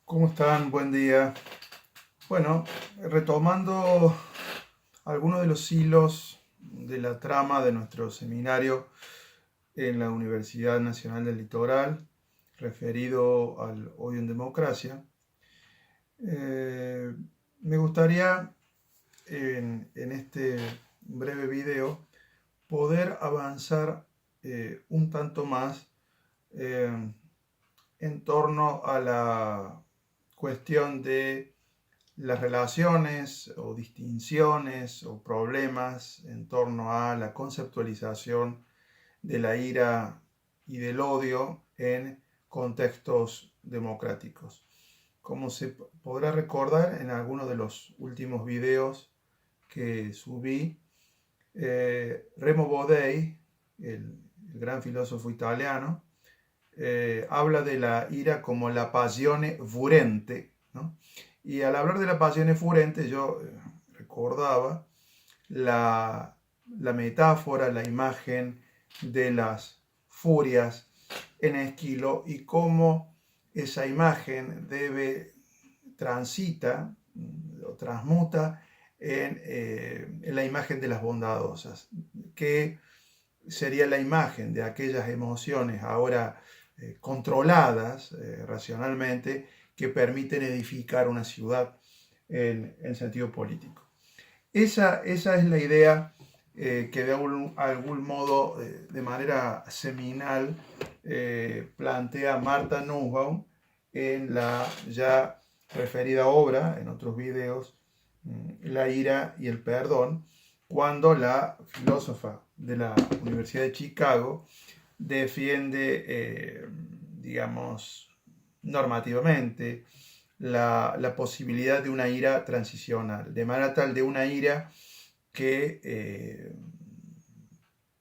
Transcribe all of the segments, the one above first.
¿Cómo están? Buen día. Bueno, retomando algunos de los hilos de la trama de nuestro seminario en la Universidad Nacional del Litoral, referido al Hoy en Democracia, eh, me gustaría en este breve video poder avanzar un tanto más eh, en torno a la cuestión de las relaciones o distinciones o problemas en torno a la conceptualización de la ira y del odio en contextos democráticos. Como se podrá recordar en algunos de los últimos videos que subí, Remo Bodei, el gran filósofo italiano, habla de la ira como la passione furente, ¿no? Y al hablar de la passione furente, yo recordaba la, la metáfora, la imagen de las furias en Esquilo y cómo esa imagen transita o transmuta en la imagen de las bondadosas, que sería la imagen de aquellas emociones ahora controladas racionalmente que permiten edificar una ciudad en sentido político. Esa es la idea que de algún modo, de manera seminal, plantea Martha Nussbaum en la ya referida obra, en otros videos, La ira y el perdón, cuando la filósofa de la Universidad de Chicago defiende, digamos, normativamente la posibilidad de una ira transicional, de manera tal de una ira que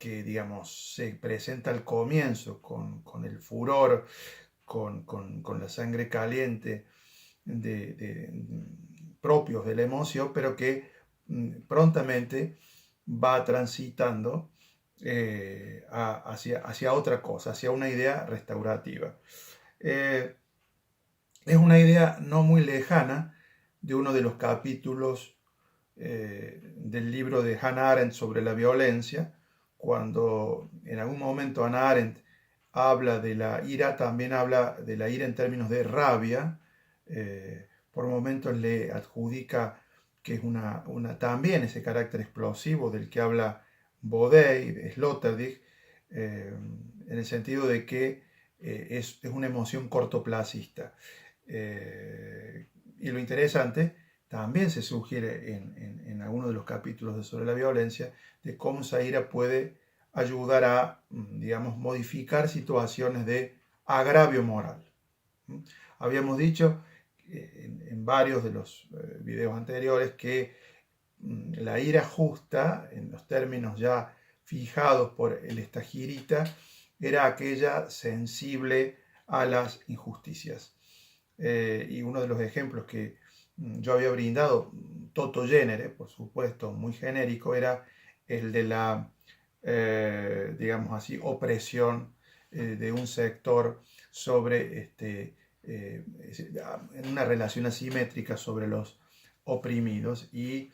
digamos, se presenta al comienzo con el furor, con la sangre caliente propios de la emoción, pero que prontamente va transitando hacia otra cosa, hacia una idea restaurativa. Es una idea no muy lejana de uno de los capítulos del libro de Hannah Arendt sobre la violencia, cuando en algún momento Hannah Arendt habla de la ira, también habla de la ira en términos de rabia, por momentos le adjudica que es también ese carácter explosivo del que habla Bodei, de Sloterdijk, en el sentido de que es una emoción cortoplacista. Y lo interesante también se sugiere en algunos de los capítulos de sobre la violencia, de cómo esa ira puede ayudar a, digamos, modificar situaciones de agravio moral. Habíamos dicho en varios de los videos anteriores que la ira justa, en los términos ya fijados por el Stagirita, era aquella sensible a las injusticias. Y uno de los ejemplos que yo había brindado, toto genere, por supuesto, muy genérico, era el de la, digamos así, opresión de un sector sobre, en una relación asimétrica sobre los oprimidos, y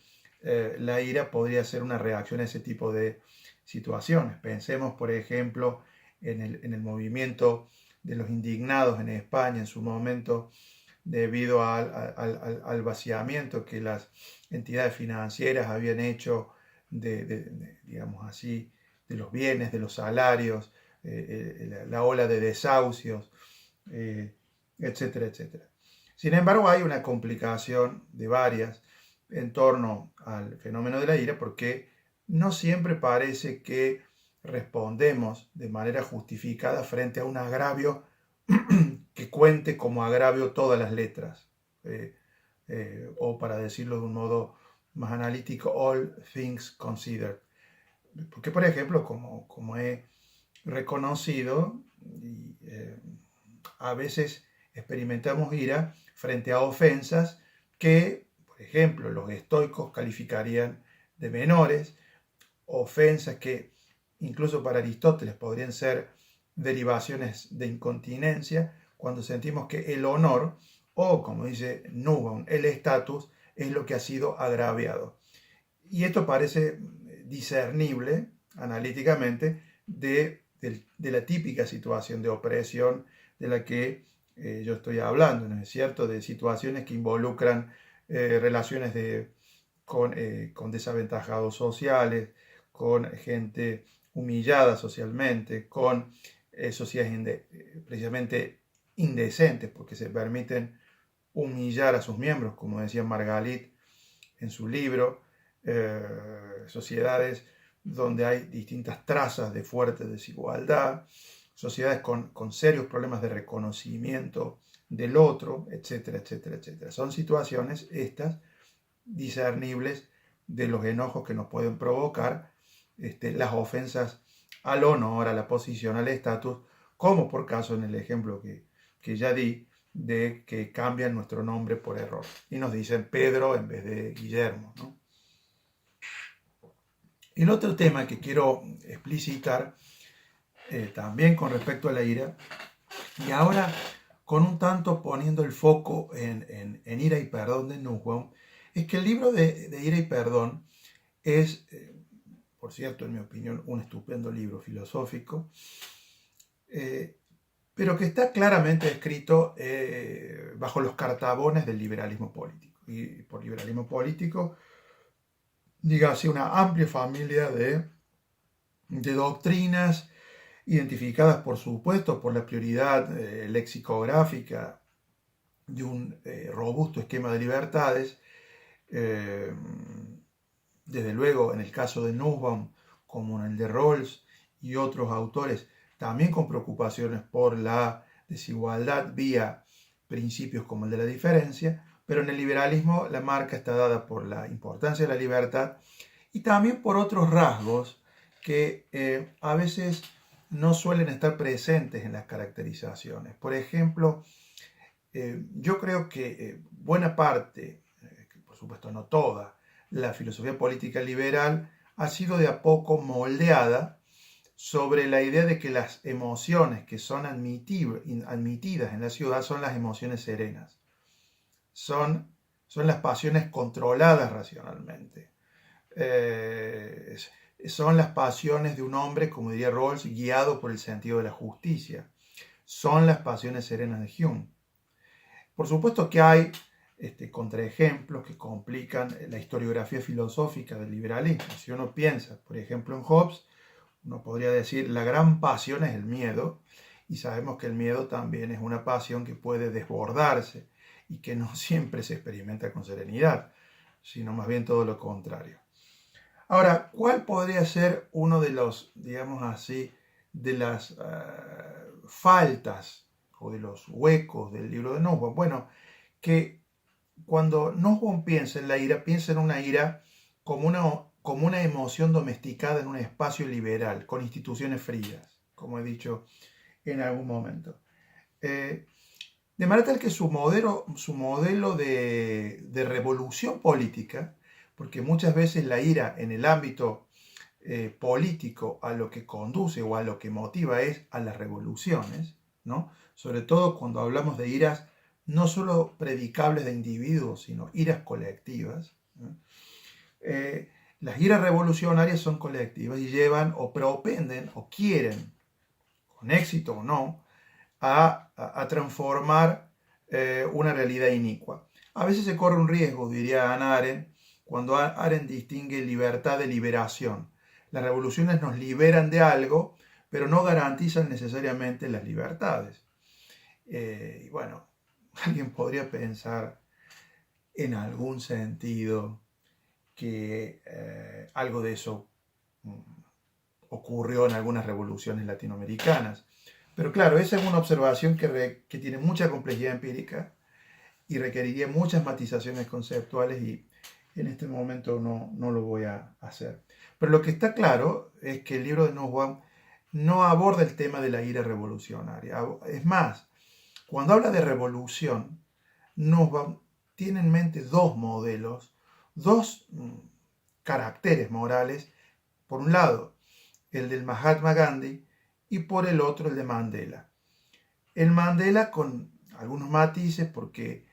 la ira podría ser una reacción a ese tipo de situaciones. Pensemos, por ejemplo, en el movimiento de los indignados en España en su momento, debido al vaciamiento que las entidades financieras habían hecho digamos así, de los bienes, de los salarios, la ola de desahucios, etcétera, etcétera. Sin embargo, hay una complicación de varias en torno al fenómeno de la ira, porque no siempre parece que respondemos de manera justificada frente a un agravio que cuente como agravio todas las letras, o para decirlo de un modo más analítico, all things considered. Porque, por ejemplo, como he reconocido, y, a veces experimentamos ira frente a ofensas que, por ejemplo, los estoicos calificarían de menores, ofensas que incluso para Aristóteles podrían ser derivaciones de incontinencia, cuando sentimos que el honor o, como dice Nussbaum, el estatus es lo que ha sido agraviado. Y esto parece discernible analíticamente de la típica situación de opresión de la que yo estoy hablando, ¿no es cierto? De situaciones que involucran relaciones con desaventajados sociales, con gente humillada socialmente, con sociedades precisamente indecentes, porque se permiten humillar a sus miembros, como decía Margalit en su libro, sociedades donde hay distintas trazas de fuerte desigualdad, sociedades con serios problemas de reconocimiento del otro, etcétera, etcétera, etcétera. Son situaciones estas discernibles de los enojos que nos pueden provocar las ofensas al honor, a la posición, al estatus, como por caso en el ejemplo que ya di, de que cambian nuestro nombre por error y nos dicen Pedro en vez de Guillermo, ¿no? El otro tema que quiero explicitar también con respecto a la ira, y ahora con un tanto poniendo el foco en Ira y Perdón de Nussbaum, es que el libro de Ira y Perdón es, por cierto, en mi opinión, un estupendo libro filosófico, pero que está claramente escrito bajo los cartabones del liberalismo político. Y por liberalismo político, dígase una amplia familia de doctrinas identificadas, por supuesto, por la prioridad lexicográfica de un robusto esquema de libertades. Desde luego, en el caso de Nussbaum, como en el de Rawls y otros autores, también con preocupaciones por la desigualdad vía principios como el de la diferencia, pero en el liberalismo la marca está dada por la importancia de la libertad y también por otros rasgos que a veces no suelen estar presentes en las caracterizaciones. Por ejemplo, yo creo que buena parte, por supuesto no toda, la filosofía política liberal ha sido de a poco moldeada sobre la idea de que las emociones que son admitidas en la ciudad son las emociones serenas, son las pasiones controladas racionalmente. Son las pasiones de un hombre, como diría Rawls, guiado por el sentido de la justicia. Son las pasiones serenas de Hume. Por supuesto que hay contraejemplos que complican la historiografía filosófica del liberalismo. Si uno piensa, por ejemplo, en Hobbes, uno podría decir la gran pasión es el miedo, y sabemos que el miedo también es una pasión que puede desbordarse y que no siempre se experimenta con serenidad, sino más bien todo lo contrario. Ahora, ¿cuál podría ser uno de los, digamos así, de las faltas o de los huecos del libro de Nussbaum? Bueno, que cuando Nussbaum piensa en la ira, piensa en una ira como una emoción domesticada en un espacio liberal, con instituciones frías, como he dicho en algún momento. De manera tal que su modelo de revolución política, porque muchas veces la ira en el ámbito político a lo que conduce o a lo que motiva es a las revoluciones, ¿no? Sobre todo cuando hablamos de iras no solo predicables de individuos, sino iras colectivas, ¿no? Las iras revolucionarias son colectivas y llevan o propenden o quieren, con éxito o no, a transformar una realidad inicua. A veces se corre un riesgo, diría Hannah Arendt, cuando Arendt distingue libertad de liberación. Las revoluciones nos liberan de algo, pero no garantizan necesariamente las libertades. Y bueno, alguien podría pensar en algún sentido que algo de eso ocurrió en algunas revoluciones latinoamericanas. Pero claro, esa es una observación que tiene mucha complejidad empírica y requeriría muchas matizaciones conceptuales y en este momento no lo voy a hacer. Pero lo que está claro es que el libro de Nussbaum no aborda el tema de la ira revolucionaria. Es más, cuando habla de revolución, Nussbaum tiene en mente dos modelos, dos caracteres morales. Por un lado, el del Mahatma Gandhi y por el otro el de Mandela. El Mandela con algunos matices porque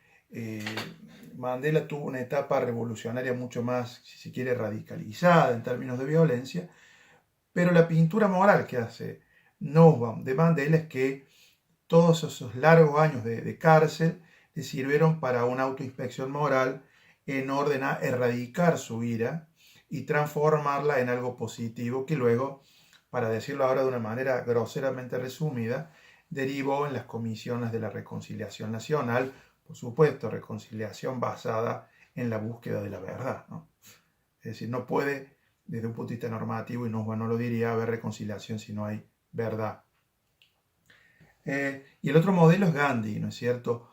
Mandela tuvo una etapa revolucionaria mucho más, si se quiere, radicalizada en términos de violencia, pero la pintura moral que hace Nussbaum de Mandela es que todos esos largos años de cárcel le sirvieron para una autoinspección moral en orden a erradicar su ira y transformarla en algo positivo que luego, para decirlo ahora de una manera groseramente resumida, derivó en las comisiones de la reconciliación nacional, por supuesto, reconciliación basada en la búsqueda de la verdad, ¿no? Es decir, no puede, desde un punto de vista normativo, y no lo diría, haber reconciliación si no hay verdad. Y el otro modelo es Gandhi, ¿no es cierto?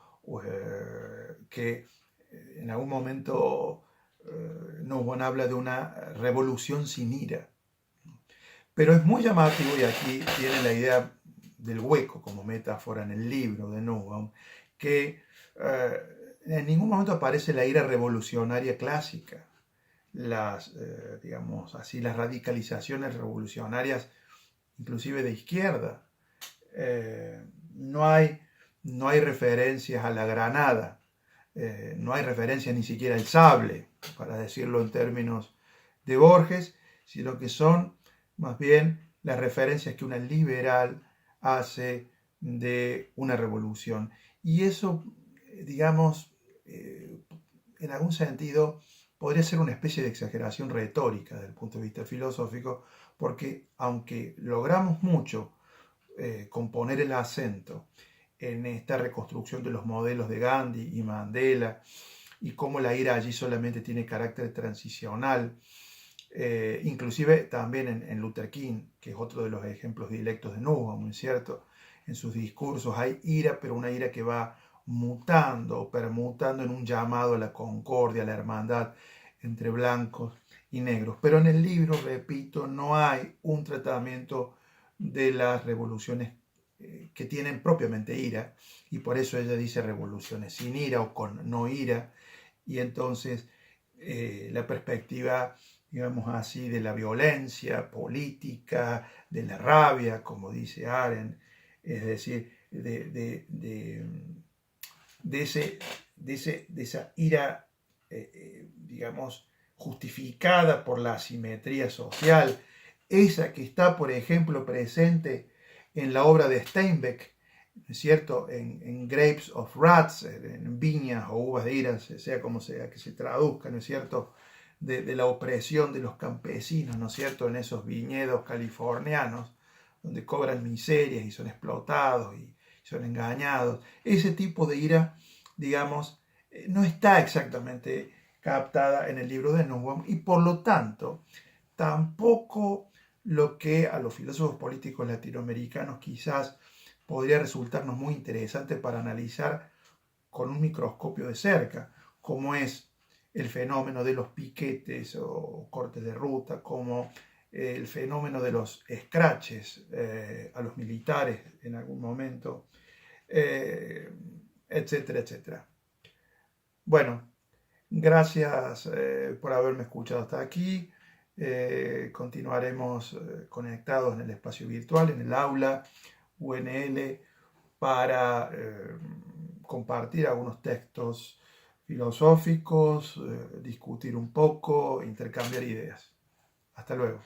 Que en algún momento Nussbaum habla de una revolución sin ira. Pero es muy llamativo, y aquí tiene la idea del hueco como metáfora en el libro de Nussbaum, que en ningún momento aparece la ira revolucionaria clásica, digamos así, las radicalizaciones revolucionarias, inclusive de izquierda. Eh, no, hay, no hay referencias a la granada, no hay referencia ni siquiera al sable, para decirlo en términos de Borges, sino que son más bien las referencias que una liberal hace de una revolución. Y eso, digamos, en algún sentido podría ser una especie de exageración retórica desde el punto de vista filosófico, porque aunque logramos mucho con poner el acento en esta reconstrucción de los modelos de Gandhi y Mandela, y cómo la ira allí solamente tiene carácter transicional, inclusive también en Luther King, que es otro de los ejemplos directos de Nussbaum, ¿no es cierto? En sus discursos hay ira, pero una ira que va mutando, permutando en un llamado a la concordia, a la hermandad entre blancos y negros. Pero en el libro, repito, no hay un tratamiento de las revoluciones que tienen propiamente ira, y por eso ella dice revoluciones sin ira o con no ira, y entonces la perspectiva, digamos así, de la violencia política, de la rabia, como dice Arendt, es decir, de esa ira, digamos, justificada por la asimetría social, esa que está, por ejemplo, presente en la obra de Steinbeck, ¿no es cierto?, en Grapes of Wrath, en viñas o uvas de ira, sea como sea que se traduzca, ¿no es cierto?, de la opresión de los campesinos, ¿no es cierto?, en esos viñedos californianos, donde cobran miserias y son explotados y son engañados. Ese tipo de ira, digamos, no está exactamente captada en el libro de Nussbaum, y por lo tanto tampoco lo que a los filósofos políticos latinoamericanos quizás podría resultarnos muy interesante para analizar con un microscopio de cerca, como es el fenómeno de los piquetes o cortes de ruta, como el fenómeno de los escraches a los militares en algún momento, etcétera, etcétera. Bueno, gracias por haberme escuchado hasta aquí. Continuaremos conectados en el espacio virtual, en el aula UNL, para compartir algunos textos filosóficos, discutir un poco, intercambiar ideas. Hasta luego.